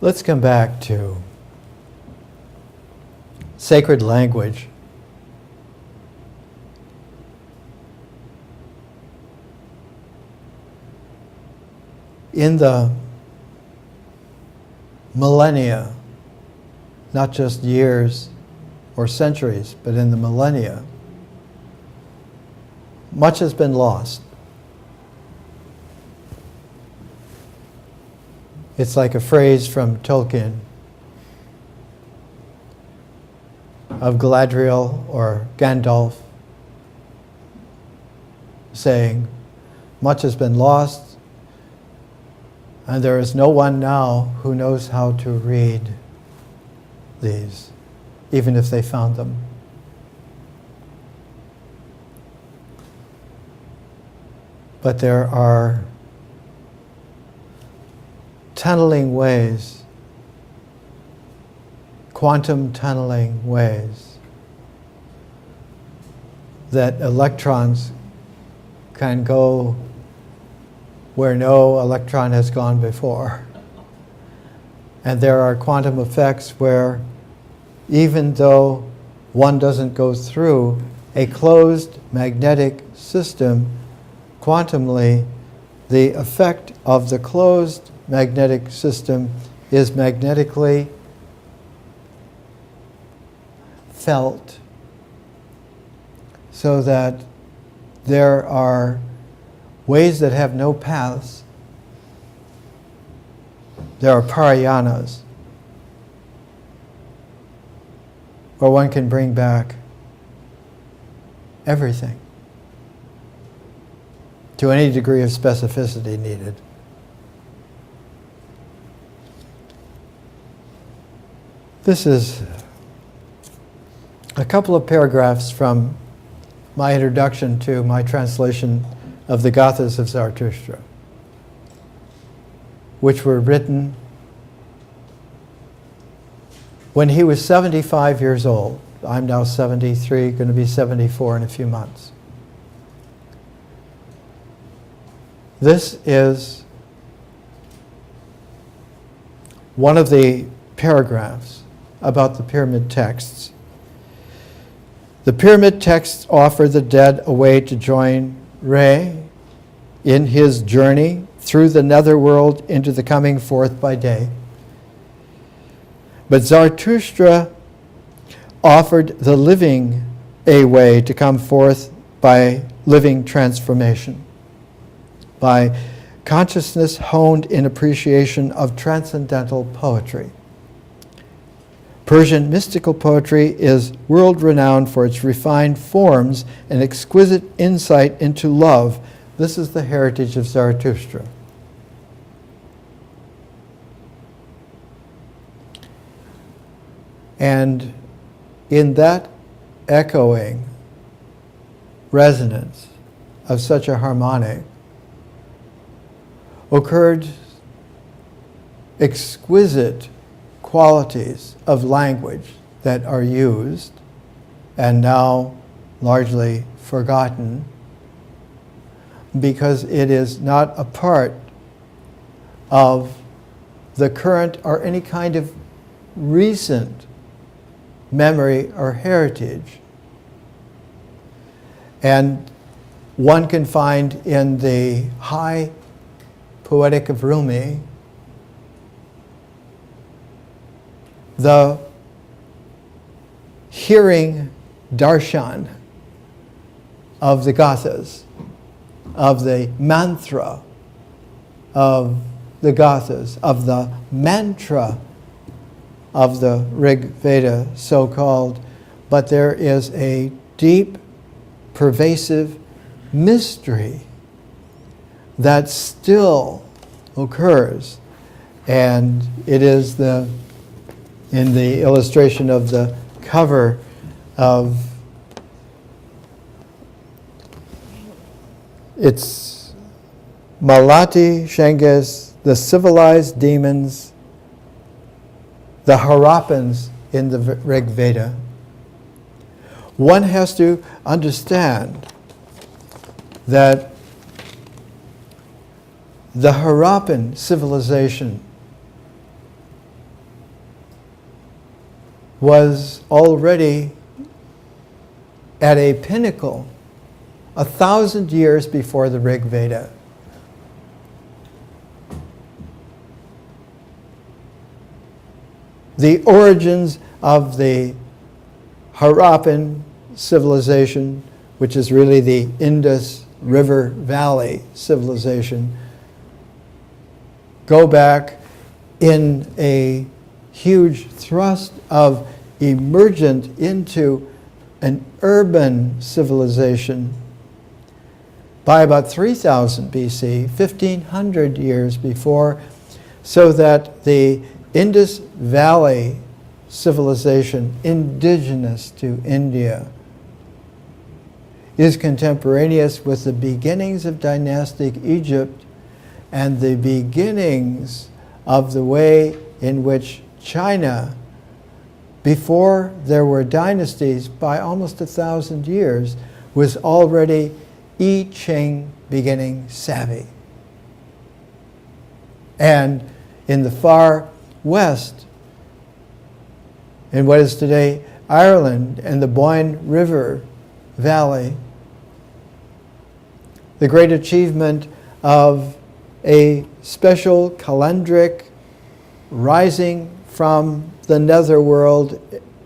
Let's come back to sacred language. In the millennia, not just years or centuries, but in the millennia, much has been lost. It's like a phrase from Tolkien of Galadriel or Gandalf saying, much has been lost, and there is no one now who knows how to read these, even if they found them. But there are tunneling ways, quantum tunneling ways, that electrons can go where no electron has gone before. And there are quantum effects where, even though one doesn't go through a closed magnetic system, quantumly, the effect of the closed magnetic system is magnetically felt, so that there are ways that have no paths. There are Parayanas, where one can bring back everything to any degree of specificity needed. This is a couple of paragraphs from my introduction to my translation of the Gathas of Zarathustra, which were written when he was 75 years old. I'm now 73, going to be 74 in a few months. This is one of the paragraphs about the pyramid texts. The pyramid texts offer the dead a way to join Re in his journey through the netherworld into the coming forth by day. But Zarathustra offered the living a way to come forth by living transformation, by consciousness honed in appreciation of transcendental poetry. Persian mystical poetry is world-renowned for its refined forms and exquisite insight into love. This is the heritage of Zarathustra. And in that echoing resonance of such a harmonic occurred exquisite qualities of language that are used and now largely forgotten, because it is not a part of the current or any kind of recent memory or heritage. And one can find in the high poetic of Rumi the hearing darshan of the Gathas, of the mantra of the Gathas, of the mantra of the Rig Veda, so-called, but there is a deep, pervasive mystery that still occurs, and it is in the illustration of the cover of it's Malati Shenges, the civilized demons, the Harappans in the Rig Veda. One has to understand that the Harappan civilization was already at a pinnacle 1,000 years before the Rig Veda. The origins of the Harappan civilization, which is really the Indus River Valley civilization, go back in a huge thrust of emergent into an urban civilization by about 3000 BC, 1500 years before, so that the Indus Valley civilization, indigenous to India, is contemporaneous with the beginnings of dynastic Egypt and the beginnings of the way in which China, before there were dynasties by almost 1,000 years, was already I Ching beginning savvy. And in the far west, in what is today Ireland and the Boyne River Valley, the great achievement of a special calendric rising from the netherworld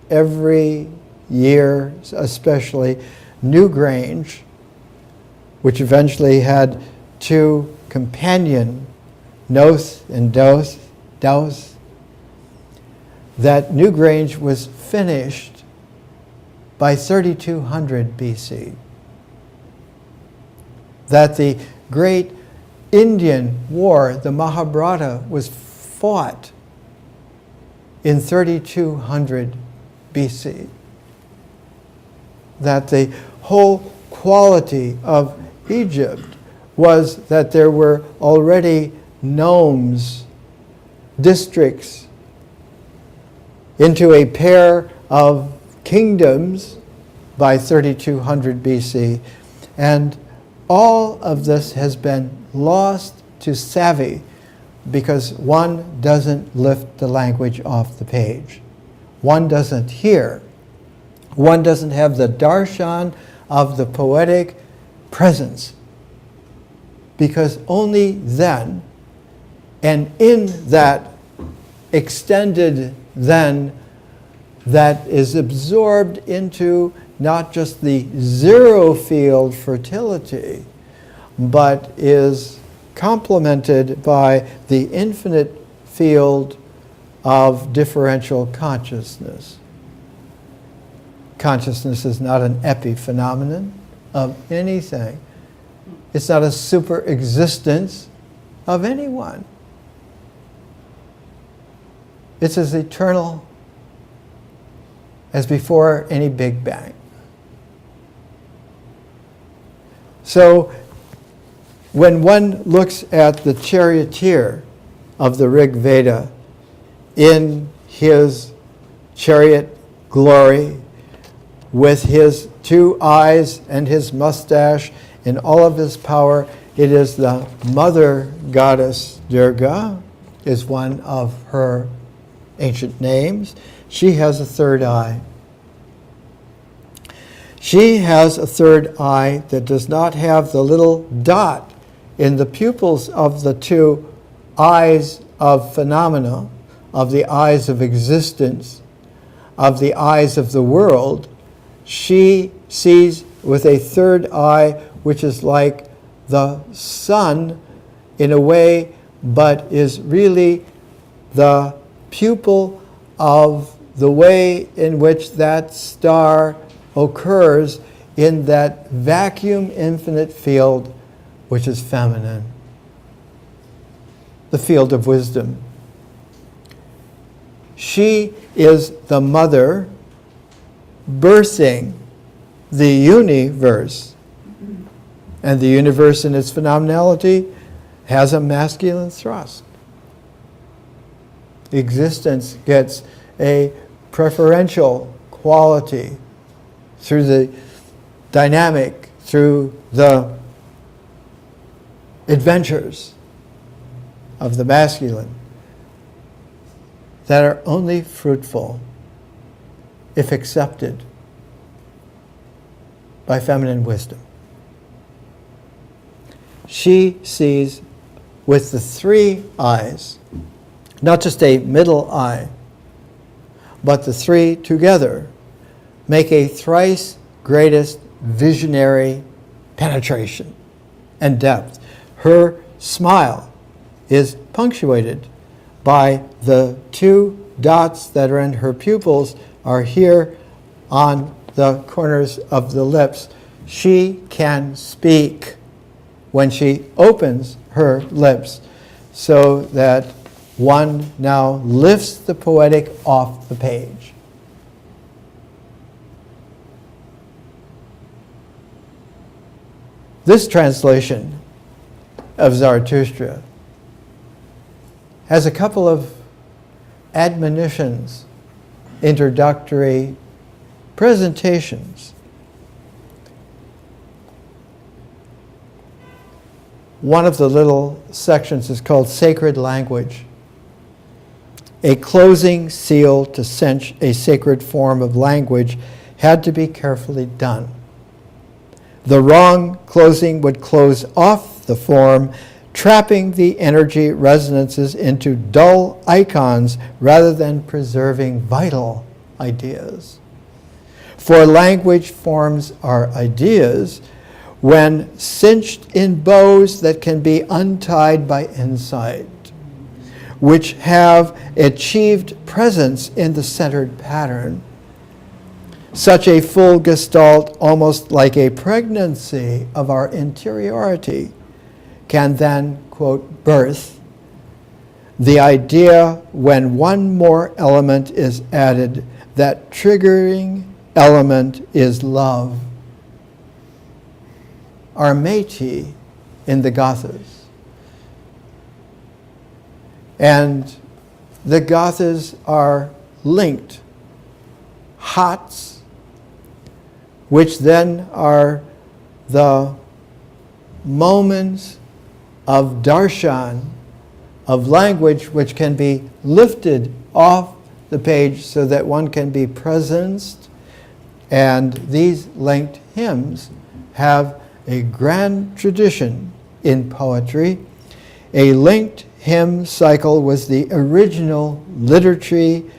every year, especially Newgrange, which eventually had two companion Noth and Doth, that Newgrange was finished by 3200 BC. That the great Indian war, the Mahabharata, was fought in 3200 BC. That the whole quality of Egypt was that there were already nomes, districts, into a pair of kingdoms by 3200 BC. And all of this has been lost to savvy because one doesn't lift the language off the page. One doesn't hear. One doesn't have the darshan of the poetic presence. Because only then, and in that extended then, that is absorbed into not just the zero field fertility, but is complemented by the infinite field of differential consciousness. Consciousness is not an epiphenomenon of anything. It's not a super existence of anyone. It's as eternal as before any Big Bang. So when one looks at the charioteer of the Rig Veda in his chariot glory, with his two eyes and his mustache in all of his power, it is the mother goddess Durga, is one of her ancient names. She has a third eye. She has a third eye that does not have the little dot in the pupils of the two eyes of phenomena, of the eyes of existence, of the eyes of the world. She sees with a third eye, which is like the sun in a way, but is really the pupil of the way in which that star occurs in that vacuum infinite field which is feminine, the field of wisdom. She is the mother birthing the universe, and the universe in its phenomenality has a masculine thrust. Existence gets a preferential quality through the dynamic, through the adventures of the masculine that are only fruitful if accepted by feminine wisdom. She sees with the three eyes, not just a middle eye, but the three together make a thrice greatest visionary penetration and depth. Her smile is punctuated by the two dots that are in her pupils are here on the corners of the lips. She can speak when she opens her lips, so that one now lifts the poetic off the page. This translation of Zarathustra has a couple of admonitions, introductory presentations. One of the little sections is called Sacred Language. A closing seal to cinch a sacred form of language had to be carefully done. The wrong closing would close off the form, trapping the energy resonances into dull icons rather than preserving vital ideas. For language forms are ideas when cinched in bows that can be untied by insight, which have achieved presence in the centered pattern. Such a full gestalt, almost like a pregnancy of our interiority, can then, quote, birth the idea when one more element is added. That triggering element is love. Our métis in the Gathas. And the Gathas are linked. Hots, which then are the moments of darshan, of language, which can be lifted off the page so that one can be presenced. And these linked hymns have a grand tradition in poetry. A linked hymn cycle was the original liturgy,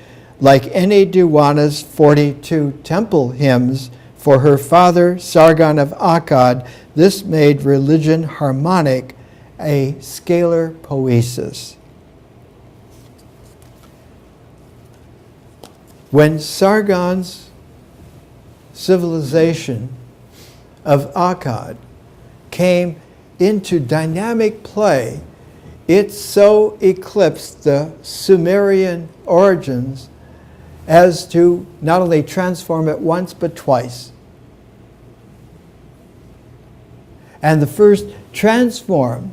like Enheduanna's 42 temple hymns for her father, Sargon of Akkad. This made religion harmonic, a scalar poesis. When Sargon's civilization of Akkad came into dynamic play, it so eclipsed the Sumerian origins as to not only transform it once, but twice. And the first transform,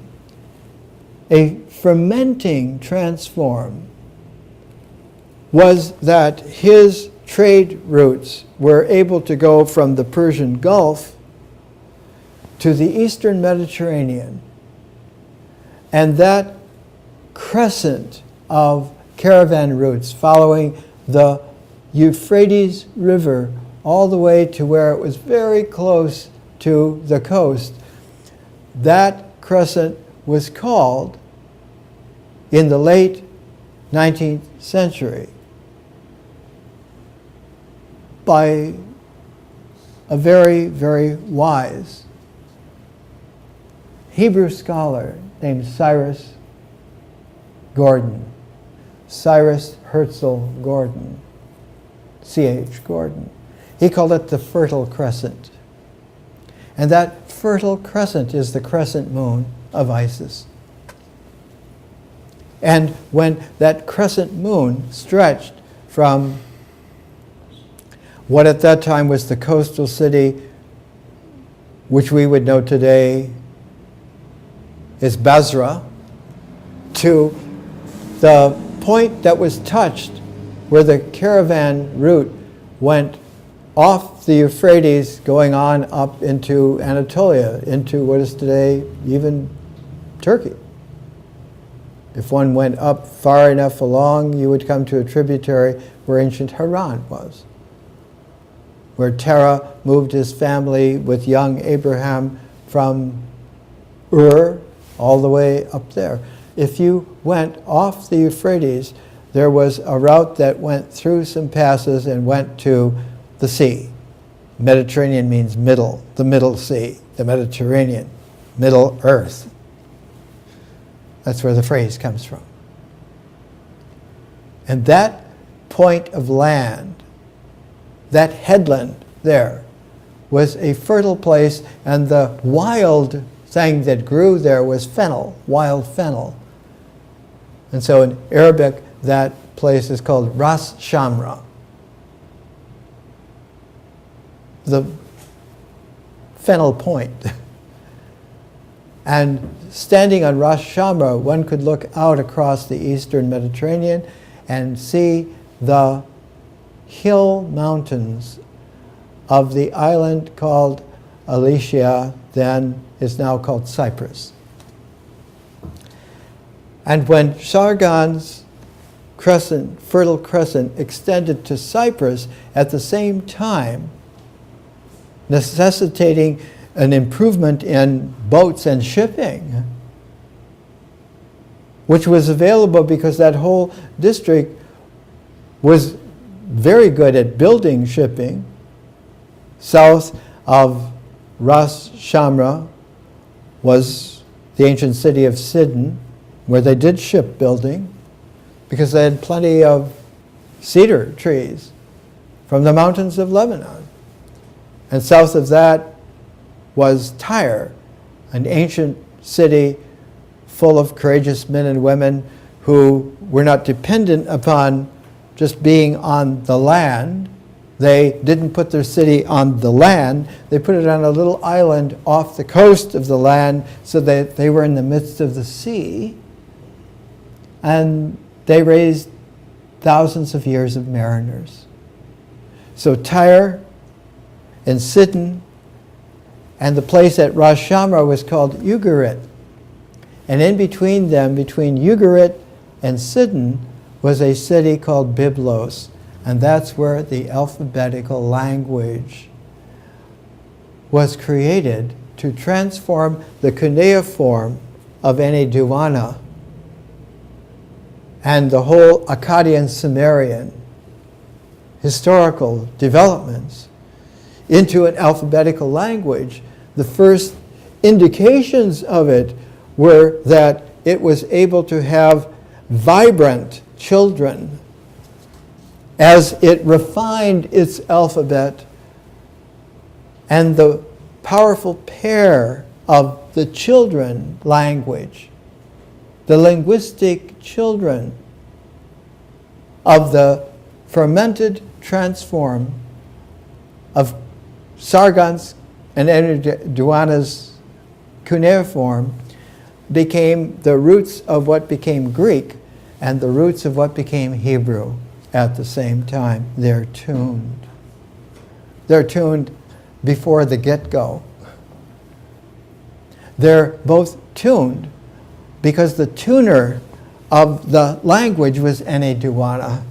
a fermenting transform, was that his trade routes were able to go from the Persian Gulf to the Eastern Mediterranean. And that crescent of caravan routes following the Euphrates River all the way to where it was very close to the coast, that crescent was called, in the late 19th century, by a very, very wise Hebrew scholar named Cyrus Gordon, Cyrus Herzl Gordon, C.H. Gordon. He called it the Fertile Crescent. And that Fertile Crescent is the crescent moon of Isis. And when that crescent moon stretched from what at that time was the coastal city, which we would know today is Basra, to the point that was touched where the caravan route went off the Euphrates, going on up into Anatolia, into what is today even Turkey. If one went up far enough along, you would come to a tributary where ancient Haran was. where Terah moved his family with young Abraham from Ur all the way up there. If you went off the Euphrates, there was a route that went through some passes and went to the sea. Mediterranean means middle, the Middle Sea, the Mediterranean, Middle Earth. That's where the phrase comes from. And that point of land, that headland there, was a fertile place, and the wild thing that grew there was fennel, wild fennel. And so in Arabic, that place is called Ras Shamra. The fennel point. And standing on Ras Shamra, one could look out across the eastern Mediterranean and see the hill mountains of the island called Alicia, then is now called Cyprus. And when Sargon's crescent, fertile crescent, extended to Cyprus at the same time, necessitating an improvement in boats and shipping, which was available because that whole district was very good at building shipping. South of Ras Shamra was the ancient city of Sidon, where they did shipbuilding because they had plenty of cedar trees from the mountains of Lebanon. And south of that was Tyre, an ancient city full of courageous men and women who were not dependent upon just being on the land. They didn't put their city on the land. They put it on a little island off the coast of the land so that they were in the midst of the sea. And they raised thousands of years of mariners. So Tyre and Sidon, and the place at Ras Shamra was called Ugarit. And in between them, between Ugarit and Sidon, was a city called Byblos. And that's where the alphabetical language was created to transform the cuneiform of Ene-Duana and the whole Akkadian Sumerian historical developments into an alphabetical language. The first indications of it were that it was able to have vibrant children as it refined its alphabet, and the powerful pair of the children language, the linguistic children of the fermented transform of Sargon's and Ene-Duana's cuneiform became the roots of what became Greek and the roots of what became Hebrew at the same time. They're tuned. They're tuned before the get-go. They're both tuned because the tuner of the language was Ene-Duana,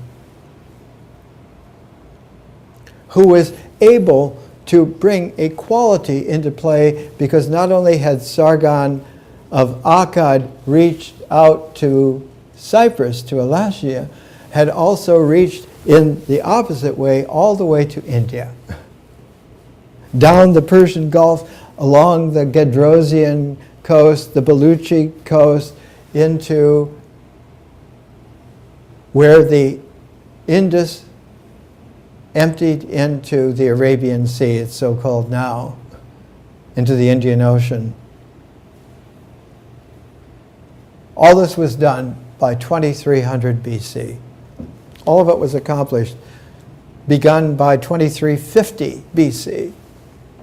who was able to bring equality into play, because not only had Sargon of Akkad reached out to Cyprus, to Alasia, had also reached in the opposite way all the way to India. Down the Persian Gulf, along the Gedrosian coast, the Baluchi coast, into where the Indus emptied into the Arabian Sea, it's so called now, into the Indian Ocean. All this was done by 2300 BC. All of it was accomplished, begun by 2350 BC.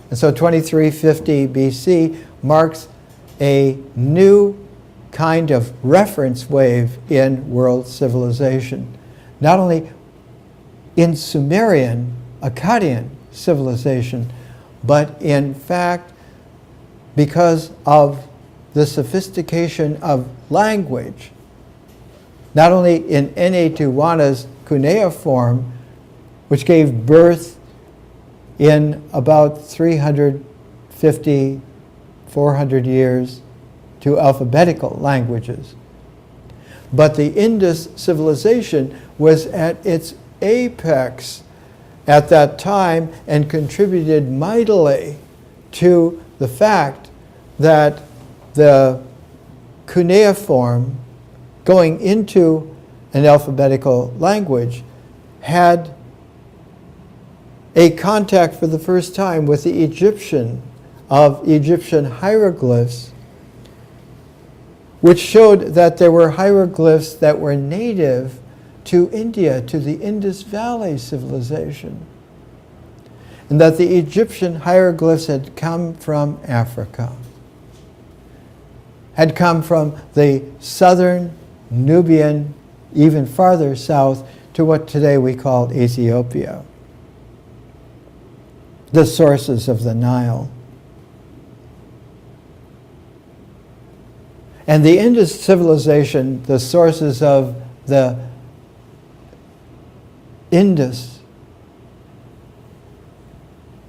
And so 2350 BC marks a new kind of reference wave in world civilization. Not only in Sumerian, Akkadian civilization, but in fact, because of the sophistication of language, not only in Ene-Duana's cuneiform, which gave birth in about 350, 400 years to alphabetical languages. But the Indus civilization was at its apex at that time and contributed mightily to the fact that the cuneiform going into an alphabetical language had a contact for the first time with the Egyptian hieroglyphs, which showed that there were hieroglyphs that were native to India, to the Indus Valley civilization, and that the Egyptian hieroglyphs had come from Africa, had come from the southern Nubian, even farther south to what today we call Ethiopia, the sources of the Nile. And the Indus civilization, the sources of the Indus,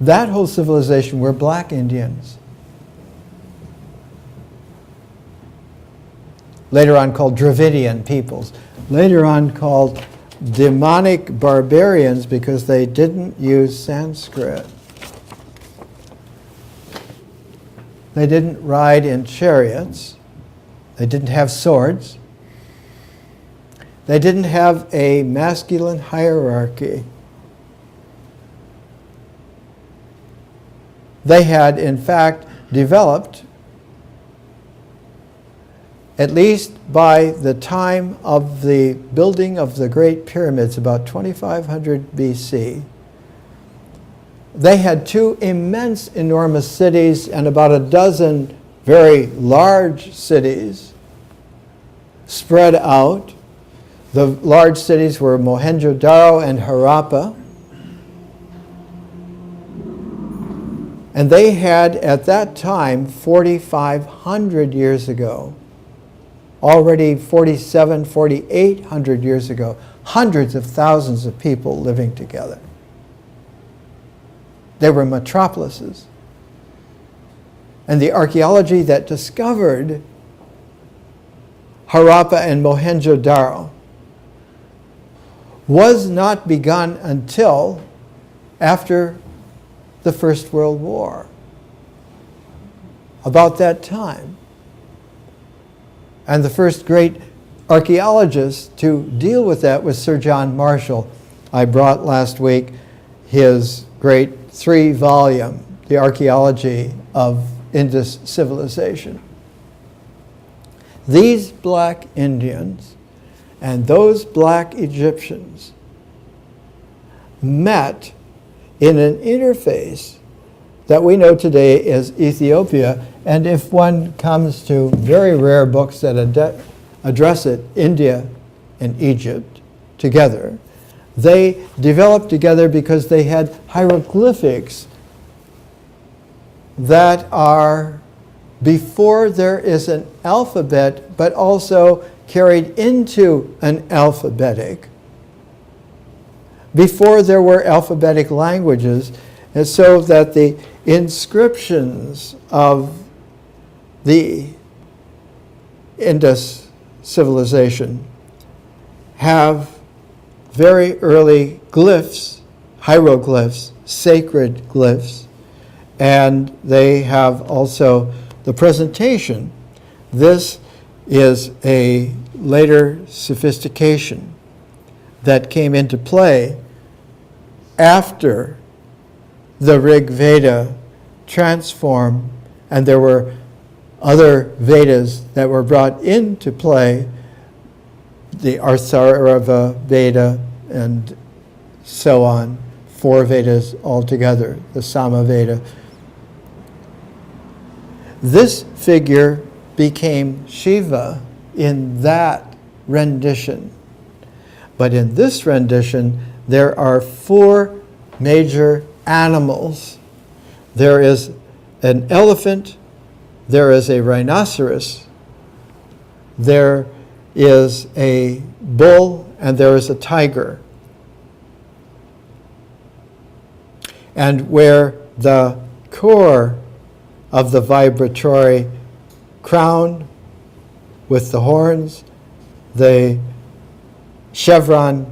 that whole civilization were black Indians. Later on called Dravidian peoples. Later on called demonic barbarians because they didn't use Sanskrit. They didn't ride in chariots. They didn't have swords. They didn't have a masculine hierarchy. They had, in fact, developed, at least by the time of the building of the Great Pyramids, about 2500 BC, they had two immense, enormous cities and about a dozen very large cities spread out. The large cities were Mohenjo-Daro and Harappa. And they had, at that time, 4,500 years ago, already 4,800 years ago, hundreds of thousands of people living together. They were metropolises. And the archaeology that discovered Harappa and Mohenjo-Daro was not begun until after the First World War. About that time. And the first great archaeologist to deal with that was Sir John Marshall. I brought last week his great 3-volume, The Archaeology of Indus Civilization. These black Indians and those black Egyptians met in an interface that we know today as Ethiopia. And if one comes to very rare books that address it, India and Egypt together, they developed together because they had hieroglyphics that are before there is an alphabet, but also carried into an alphabetic, before there were alphabetic languages, and so that the inscriptions of the Indus civilization have very early glyphs, hieroglyphs, sacred glyphs, and they have also the presentation. This is a later sophistication that came into play after the Rig Veda transformed, and there were other Vedas that were brought into play, the Atharva Veda and so on, 4 Vedas altogether, the Sama Veda. This figure became Shiva in that rendition. But in this rendition, there are 4 major animals. There is an elephant, there is a rhinoceros, there is a bull, and there is a tiger. and where the core of the vibratory crown with the horns, the chevron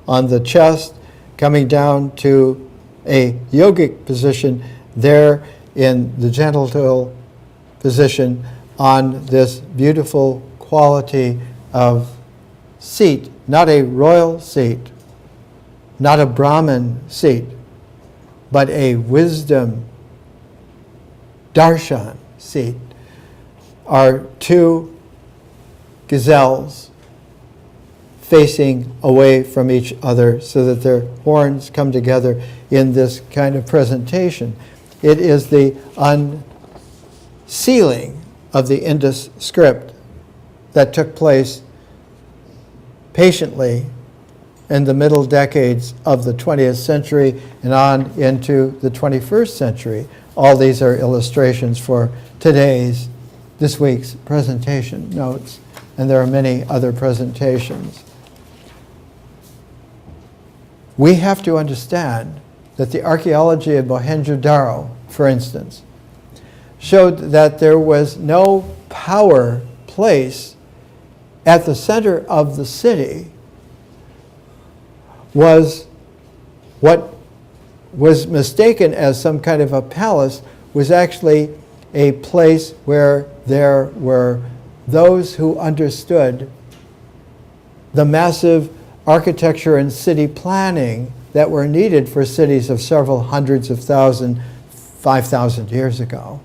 on the chest, coming down to a yogic position there in the genital position on this beautiful quality of seat, not a royal seat, not a Brahmin seat, but a wisdom darshan seat, are two gazelles facing away from each other so that their horns come together in this kind of presentation. It is the unsealing of the Indus script that took place patiently in the middle decades of the 20th century and on into the 21st century. All these are illustrations for this week's presentation notes, and there are many other presentations. We have to understand that the archaeology of Mohenjo-Daro, for instance, showed that there was no power place at the center of the city. Was what was mistaken as some kind of a palace was actually a place where there were those who understood the massive architecture and city planning that were needed for cities of several hundreds of thousand, 5,000 years ago.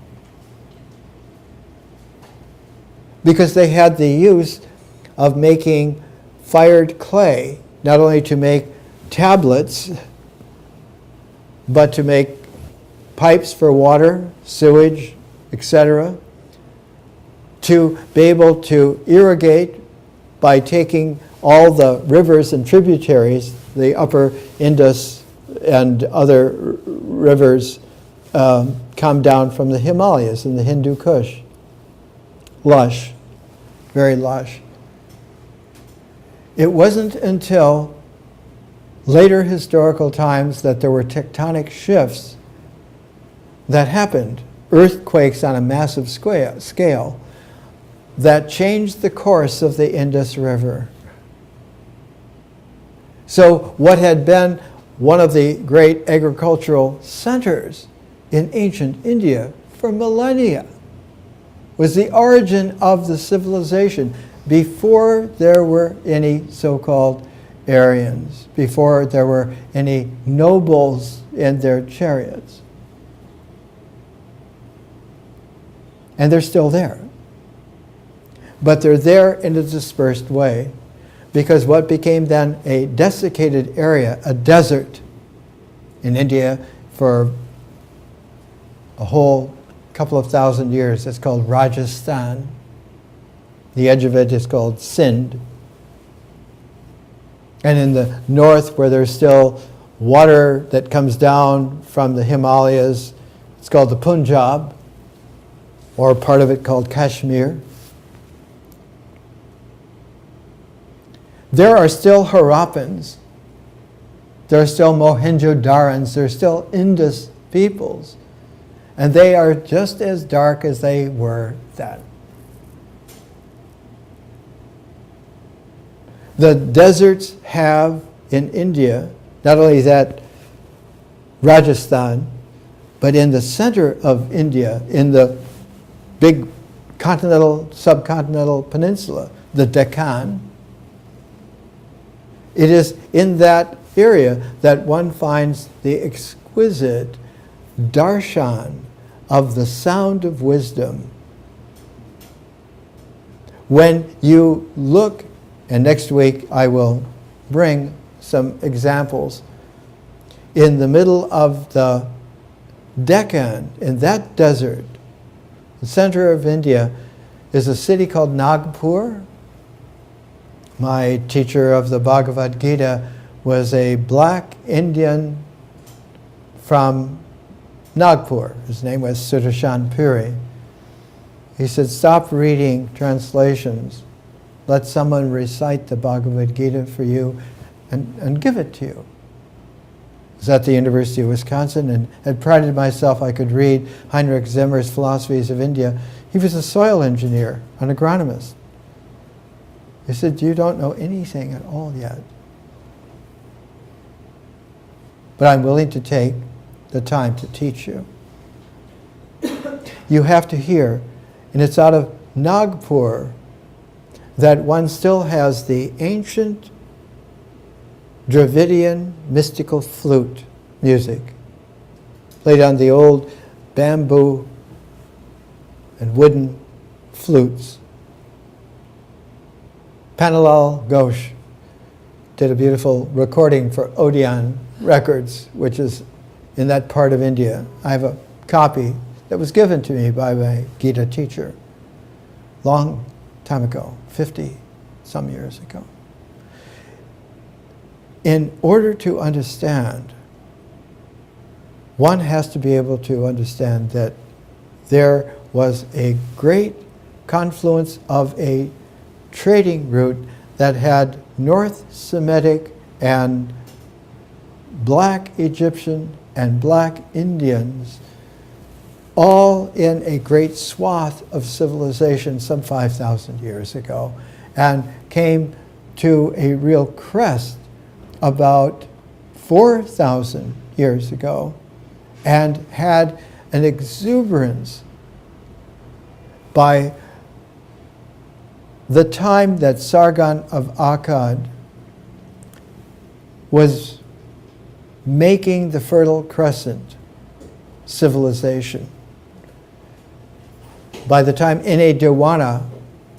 Because they had the use of making fired clay, not only to make tablets, but to make pipes for water, sewage, etc., to be able to irrigate by taking all the rivers and tributaries, the upper Indus and other rivers come down from the Himalayas and the Hindu Kush. Lush, very lush. It wasn't until later historical times that there were tectonic shifts that happened, earthquakes on a massive scale, that changed the course of the Indus River. So what had been one of the great agricultural centers in ancient India for millennia was the origin of the civilization before there were any so-called Aryans, before there were any nobles in their chariots. And they're still there. But they're there in a dispersed way, because what became then a desiccated area, a desert in India for a whole couple of thousand years, it's called Rajasthan. The edge of it is called Sindh. And in the north, where there's still water that comes down from the Himalayas, it's called the Punjab, or part of it called Kashmir. There are still Harappans, there are still Mohenjo-Darans, there are still Indus peoples, and they are just as dark as they were then. The deserts have in India, not only that Rajasthan, but in the center of India, in the big continental, subcontinental peninsula, the Deccan, it is in that area that one finds the exquisite darshan of the sound of wisdom. When you look, and next week I will bring some examples, in the middle of the Deccan, in that desert, the center of India, is a city called Nagpur. My teacher of the Bhagavad Gita was a black Indian from Nagpur. His name was Sudarshan Puri. He said, stop reading translations. Let someone recite the Bhagavad Gita for you and give it to you. was at the University of Wisconsin and had prided myself I could read Heinrich Zimmer's Philosophies of India. He was a soil engineer, an agronomist. He said, you don't know anything at all yet. But I'm willing to take the time to teach you. You have to hear, and it's out of Nagpur, that one still has the ancient Dravidian mystical flute music played on the old bamboo and wooden flutes. Panalal Ghosh did a beautiful recording for Odeon Records, which is in that part of India. I have a copy that was given to me by my Gita teacher long time ago, 50 some years ago. In order to understand, one has to be able to understand that there was a great confluence of a trading route that had North Semitic and Black Egyptian and Black Indians all in a great swath of civilization some 5,000 years ago, and came to a real crest about 4,000 years ago, and had an exuberance by the time that Sargon of Akkad was making the Fertile Crescent civilization. By the time Ine Dewana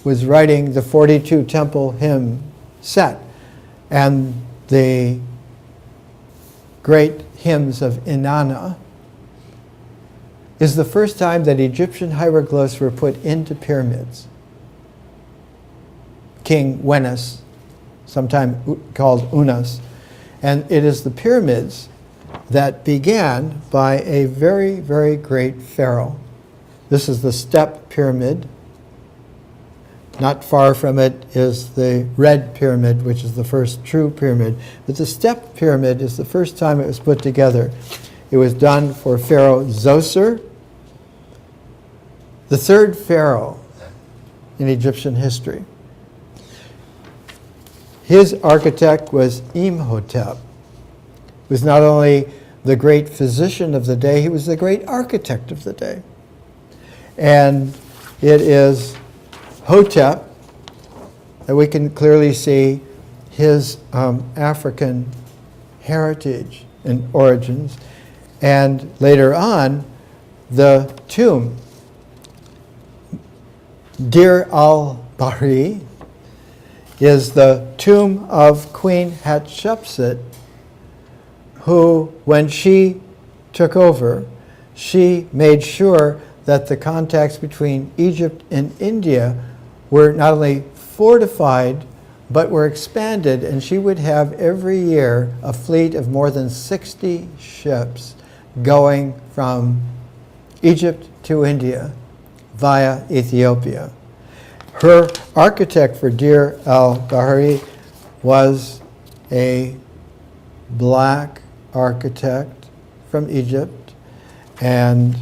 was writing the 42 temple hymn set and the great hymns of Inanna, is the first time that Egyptian hieroglyphs were put into pyramids. King Wenas, sometime called Unas, and it is the pyramids that began by a very, very great pharaoh. This is the Step Pyramid. Not far from it is the Red Pyramid, which is the first true pyramid. But the Step Pyramid is the first time it was put together. It was done for Pharaoh Zoser, the third pharaoh in Egyptian history. His architect was Imhotep. He was not only the great physician of the day, he was the great architect of the day. And it is Hotep that we can clearly see his African heritage and origins. And later on, the tomb, Dir al-Bahri, is the tomb of Queen Hatshepsut, who, when she took over, she made sure that the contacts between Egypt and India were not only fortified, but were expanded, and she would have every year a fleet of more than 60 ships going from Egypt to India via Ethiopia. Her architect for Dir al-Bahri was a black architect from Egypt, and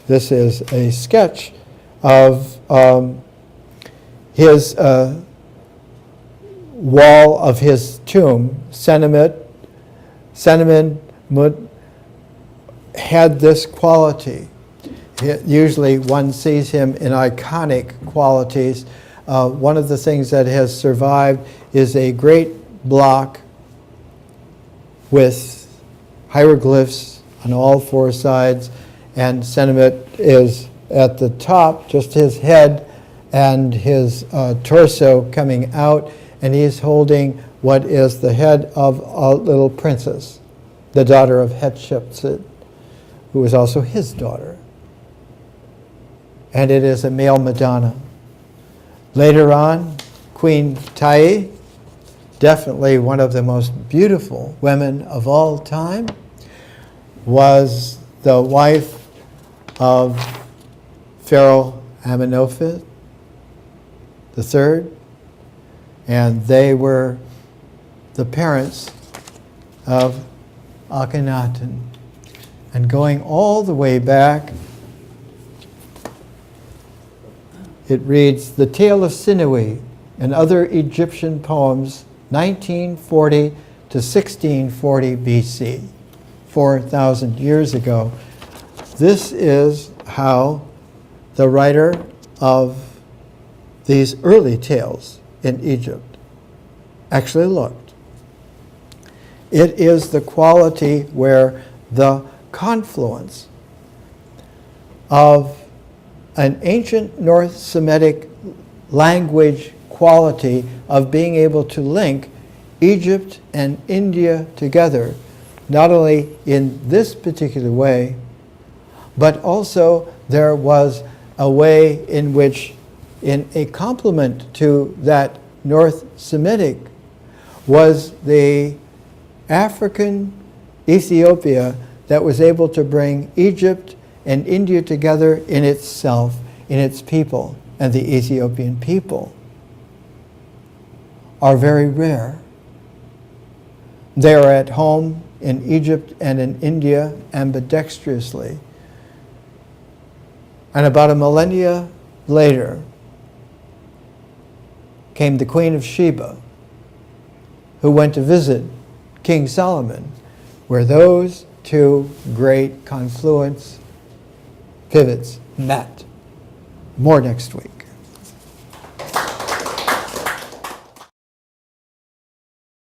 this is a sketch of his wall of his tomb. Senemin had this quality. Usually one sees him in iconic qualities. One of the things that has survived is a great block with hieroglyphs on all four sides, and Senemin is at the top, just his head and his torso coming out, and he is holding what is the head of a little princess, the daughter of Hatshepsut, who was also his daughter. And it is a male Madonna. Later on, Queen Tai, definitely one of the most beautiful women of all time, was the wife of Pharaoh Amenhotep III, and they were the parents of Akhenaten. And going all the way back, it reads, The Tale of Sinewy and Other Egyptian Poems, 1940 to 1640 BC, 4,000 years ago. This is how the writer of these early tales in Egypt actually looked. It is the quality where the confluence of an ancient North Semitic language quality of being able to link Egypt and India together, not only in this particular way, but also there was a way in which, in a complement to that North Semitic, was the African Ethiopia that was able to bring Egypt and India together in itself, in its people. And the Ethiopian people are very rare. They are at home in Egypt and in India ambidextrously. And about a millennia later came the Queen of Sheba, who went to visit King Solomon, where those two great confluence pivots met. More next week.